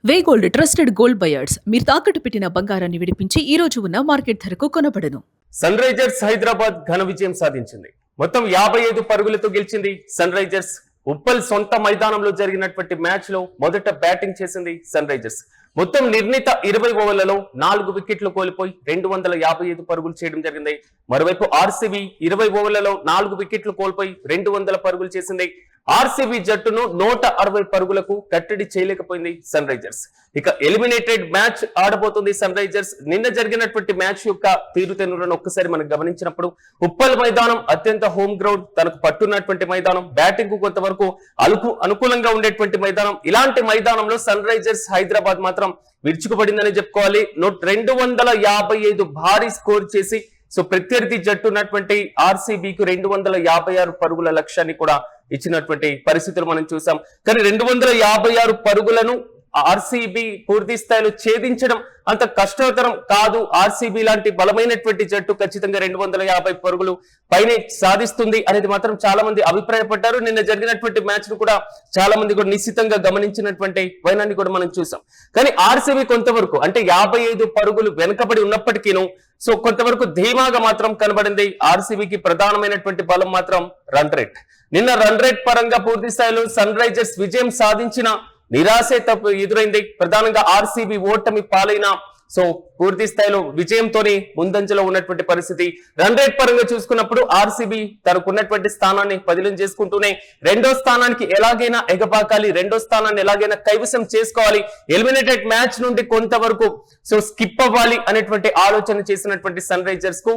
వే gold trusted gold buyers మీరు తాకట్టు పెట్టిన బంగారాన్ని విడిపించి ఈ రోజు ఉన్న మార్కెట్ ధరకు కొనబడను. సన్ రైజర్స్ హైదరాబాద్ ఘన విజయం సాధించింది. మొత్తం 55 పరుగులతో గెలిచింది సన్ రైజర్స్. ఉప్పల్ సొంత మైదానంలో జరిగినటువంటి మ్యాచ్ లో మొదట బ్యాటింగ్ చేసింది సన్ రైజర్స్. మొత్తం నిర్ణీత 20 ఓవర్లలో 4 వికెట్లు కోల్పోయి 255 పరుగులు చేయడం జరిగింది. మరోవైపు ఆర్సీబీ 20 ఓవర్లలో 4 వికెట్లు కోల్పోయి 200 పరుగులు చేసింది. ఆర్సీబీ జట్టును 160 పరుగులకు కట్టడి చేయలేకపోయింది సన్ రైజర్స్. ఇక ఎలిమినేటెడ్ మ్యాచ్ ఆడబోతుంది సన్ రైజర్స్. నిన్న జరిగినటువంటి మ్యాచ్ యొక్క తీరుతెన్నులను ఒక్కసారి మనం గమనించినప్పుడు ఉప్పల్ మైదానం అత్యంత హోమ్ గ్రౌండ్, తనకు పట్టున్నటువంటి మైదానం, బ్యాటింగ్ కు కొంతవరకు అనుకూలంగా ఉండేటువంటి మైదానం. ఇలాంటి మైదానంలో సన్ రైజర్స్ హైదరాబాద్ మాత్రం విరుచుకుపడిందని చెప్పుకోవాలి. 255 భారీ స్కోర్ చేసి ప్రత్యర్థి జట్టు ఉన్నటువంటి ఆర్సీబీకి 256 పరుగుల లక్ష్యాన్ని కూడా ఇచ్చినటువంటి పరిస్థితులు మనం చూసాం. కానీ 256 పరుగులను ఆర్సీబీ పూర్తి స్థాయిలో ఛేదించడం అంత కష్టతరం కాదు. ఆర్సీబీ లాంటి బలమైనటువంటి జట్టు ఖచ్చితంగా 250 పరుగులు పైనే సాధిస్తుంది అనేది మాత్రం చాలా మంది అభిప్రాయపడ్డారు. నిన్న జరిగినటువంటి మ్యాచ్ ను కూడా చాలా మంది కూడా నిశ్చితంగా గమనించినటువంటి వైనాన్ని కూడా మనం చూసాం. కానీ ఆర్సీబీ కొంతవరకు అంటే 55 పరుగులు వెనుకబడి ఉన్నప్పటికీను కొంతవరకు ధీమాగా మాత్రం కనబడింది. ఆర్సీబీకి ప్రధానమైనటువంటి బలం మాత్రం రన్ రేట్. నిన్న రన్ రేట్ పరంగా పూర్తి స్థాయిలో సన్ రైజర్స్ విజయం సాధించిన నిరాశే తప్పు ఎదురైంది. ప్రధానంగా ఆర్సీబీ ఓటమి పాలైన పూర్తి స్థాయిలో విజయంతోనే ముందంజలో ఉన్నటువంటి పరిస్థితి. రన్ రేట్ పరంగా చూసుకున్నప్పుడు ఆర్సీబీ తనకున్నటువంటి స్థానాన్ని పదిలం చేసుకుంటూనే రెండో స్థానానికి ఎలాగైనా ఎగపాకాలి, రెండో స్థానాన్ని ఎలాగైనా కైవసం చేసుకోవాలి, ఎలిమినేటెడ్ మ్యాచ్ నుండి కొంతవరకు స్కిప్ అవ్వాలి అనేటువంటి ఆలోచన చేసినటువంటి సన్ రైజర్స్ కు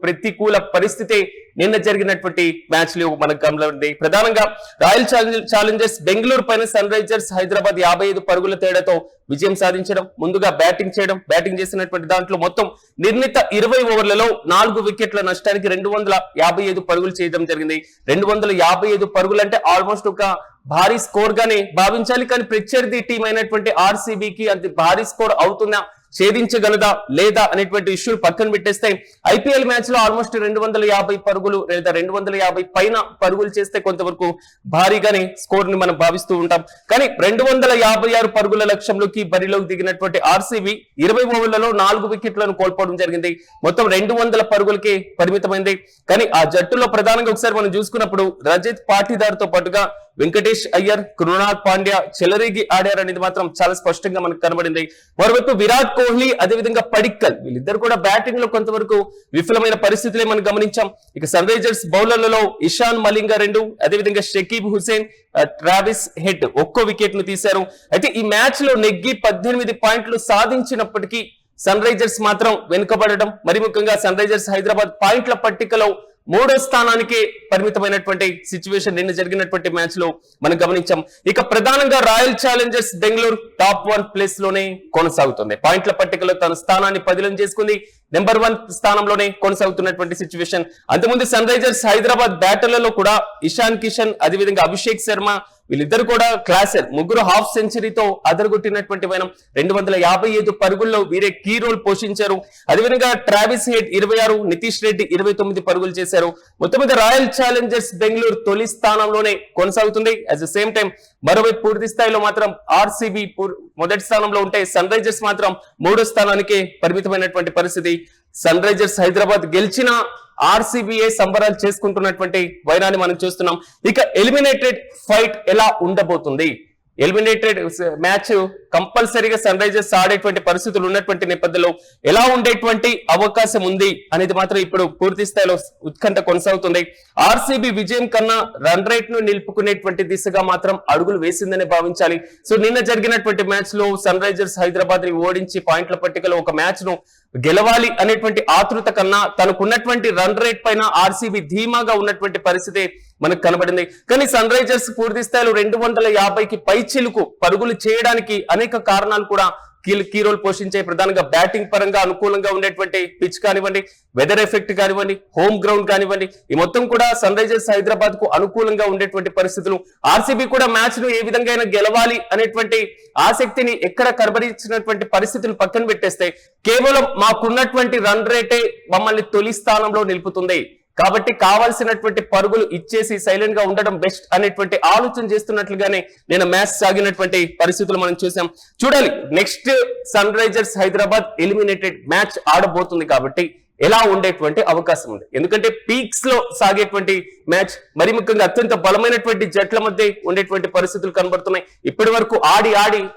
ప్రతికూల పరిస్థితి నిన్న జరిగినటువంటి మ్యాచ్ లో మనకు గమనించింది. ప్రధానంగా రాయల్ ఛాలెంజర్స్ బెంగళూరు పైన సన్ రైజర్స్ హైదరాబాద్ 55 పరుగుల తేడాతో విజయం సాధించడం, ముందుగా బ్యాటింగ్ చేయడం, బ్యాటింగ్ చేసినటువంటి దాంట్లో మొత్తం నిర్ణీత 20 ఓవర్లలో 4 వికెట్ల నష్టానికి 255 పరుగులు చేయడం జరిగింది. 255 పరుగులు అంటే ఆల్మోస్ట్ ఒక భారీ స్కోర్ గానే భావించాలి. కానీ ప్రత్యర్థి టీం అయినటువంటి ఆర్సీబీకి అంత భారీ స్కోర్ అవుతుందా, ఛేదించగలదా లేదా అనేటువంటి ఇష్యూలు పక్కన పెట్టేస్తే ఐపీఎల్ మ్యాచ్ లో ఆల్మోస్ట్ 250 పరుగులు లేదా 250 పైన పరుగులు చేస్తే కొంతవరకు భారీగానే స్కోర్ ని మనం భావిస్తూ ఉంటాం. కానీ 256 పరుగుల లక్ష్యంలోకి బరిలోకి దిగినటువంటి ఆర్సీబీ 20 ఓవర్లలో 4 వికెట్లను కోల్పోవడం జరిగింది. మొత్తం 200 పరుగులకే పరిమితమైంది. కానీ ఆ జట్టులో ప్రధానంగా ఒకసారి మనం చూసుకున్నప్పుడు రజత్ పాటీదార్ తో పాటుగా వెంకటేష్ అయ్యర్, కృణాల్ పాండ్యా చెలరేగి ఆడారనేది మాత్రం చాలా స్పష్టంగా మనకు కనబడింది. మరోవైపు విరాట్ కోహ్లీ అదేవిధంగా పడిక్కల్ వీళ్ళిద్దరు కూడా బ్యాటింగ్ లో కొంతవరకు విఫలమైన పరిస్థితులే మనం గమనించాం. ఇక సన్ రైజర్స్ బౌలర్లలో ఇషాన్ మలింగా 2, అదేవిధంగా షకీబ్ హుసేన్, ట్రావిస్ హెడ్ ఒక్కో వికెట్ ను తీశారు. అయితే ఈ మ్యాచ్ లో నెగ్గి 18 పాయింట్లు సాధించినప్పటికీ సన్ రైజర్స్ మాత్రం వెనుకబడడం, మరి ముఖ్యంగా సన్ రైజర్స్ హైదరాబాద్ పాయింట్ల పట్టికలో 3వ స్థానానికి పరిమితమైనటువంటి సిచ్యువేషన్ నిన్న జరిగినటువంటి మ్యాచ్ లో మనం గమనించాం. ఇక ప్రధానంగా royal Challengers Bengaluru top 1 place లోనే కొనసాగుతుంది. పాయింట్ల పట్టికలో తన స్థానాన్ని పదిలం చేసుకుంది. నెంబర్ 1 స్థానంలోనే కొనసాగుతున్నటువంటి సిచ్యువేషన్. అంతకుముందు సన్ రైజర్స్ హైదరాబాద్ బ్యాటర్లలో కూడా ఇషాన్ కిషన్, అదేవిధంగా అభిషేక్ శర్మ వీళ్ళిద్దరు కూడా క్లాసర్, ముగ్గురు హాఫ్ సెంచరీతో అదరగొట్టినటువంటి వైనం. 255 పరుగుల్లో వీరే కీ రోల్ పోషించారు. అదేవిధంగా ట్రావిస్ హెడ్ 26, నితీష్ రెడ్డి 29 పరుగులు చేశారు. మొత్తం మీద రాయల్ ఛాలెంజర్స్ బెంగళూరు తొలి స్థానంలోనే కొనసాగుతుంది. అట్ ద సేమ్ టైం మరోవైపు పూర్తి స్థాయిలో మాత్రం ఆర్సీబీ మొదటి స్థానంలో ఉంటే సన్ రైజర్స్ మాత్రం 3వ స్థానానికి పరిమితమైనటువంటి పరిస్థితి. సన్ రైజర్స్ హైదరాబాద్ గెలిచిన ఆర్సీబీఏ సంబరాలు చేసుకుంటున్నటువంటి వైనాన్ని మనం చూస్తున్నాం. ఇక ఎలిమినేటెడ్ ఫైట్ ఎలా ఉండబోతుంది, ఎలిమినేటెడ్ మ్యాచ్ కంపల్సరీగా సన్ రైజర్స్ ఆడేటువంటి పరిస్థితులు ఉన్నటువంటి నేపథ్యంలో ఎలా ఉండేటువంటి అవకాశం ఉంది అనేది మాత్రం ఇప్పుడు పూర్తి స్థాయిలో ఉత్కంఠ కొనసాగుతుంది. ఆర్సీబీ విజయం కన్నా రన్ రేట్ ను నిలుపుకునేటువంటి దిశగా మాత్రం అడుగులు వేసిందని భావించాలి. నిన్న జరిగినటువంటి మ్యాచ్ లో సన్ రైజర్స్ హైదరాబాద్ ని ఓడించి పాయింట్ల పట్టికలో ఒక మ్యాచ్ ను గెలవాలి అనేటువంటి ఆతృత కన్నా తనకున్నటువంటి రన్ రేట్ పైన ఆర్సీబీ ధీమాగా ఉన్నటువంటి పరిస్థితి మనకు కనబడింది. కానీ సన్ రైజర్స్ పూర్తి స్థాయిలో 250కి పైచిలుకు పరుగులు చేయడానికి అనేక కారణాలు కూడా కీ రోల్ పోషించే. ప్రధానంగా బ్యాటింగ్ పరంగా అనుకూలంగా ఉండేటువంటి పిచ్ కానివ్వండి, వెదర్ ఎఫెక్ట్ కానివ్వండి, హోమ్ గ్రౌండ్ కానివ్వండి, ఈ మొత్తం కూడా సన్ రైజర్స్ హైదరాబాద్ కు అనుకూలంగా ఉండేటువంటి పరిస్థితులు. ఆర్సీబీ కూడా మ్యాచ్ ను ఏ విధంగా గెలవాలి అనేటువంటి ఆసక్తిని ఎక్కడ కనబరించినటువంటి పరిస్థితులు పక్కన పెట్టేస్తే కేవలం మాకున్నటువంటి రన్ రేటే మమ్మల్ని తొలి స్థానంలో నిలుపుతుంది. కాబట్టి కావాల్సినటువంటి పరుగులు ఇచ్చేసి సైలెంట్ గా ఉండడం బెస్ట్ అనేటువంటి ఆలోచన చేస్తున్నట్లుగానే నేను మ్యాచ్ సాగినటువంటి పరిస్థితులు మనం చూసాం. చూడాలి next Sunrisers Hyderabad eliminated match ఆడబోతుంది కాబట్టి ఎలా ఉండేటువంటి అవకాశం ఉంది. ఎందుకంటే పీక్స్ లో సాగేటువంటి మ్యాచ్, మరి ముఖ్యంగా అత్యంత బలమైనటువంటి జట్ల మధ్య ఉండేటువంటి పరిస్థితులు కనబడుతున్నాయి. ఇప్పటి వరకు ఆడి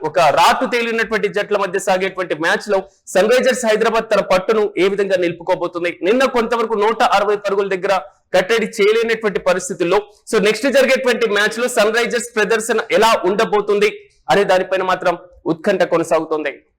ఒక రాటు తేలినటువంటి జట్ల మధ్య సాగేటువంటి మ్యాచ్ లో సన్ రైజర్స్ హైదరాబాద్ తన పట్టును ఏ విధంగా నిలుపుకోబోతుంది. నిన్న కొంతవరకు 160 పరుగుల దగ్గర కట్టడి చేయలేనటువంటి పరిస్థితుల్లో సో నెక్స్ట్ జరిగేటువంటి మ్యాచ్ లో సన్ రైజర్స్ ప్రదర్శన ఎలా ఉండబోతుంది అనే దానిపైన మాత్రం ఉత్కంఠ కొనసాగుతోంది.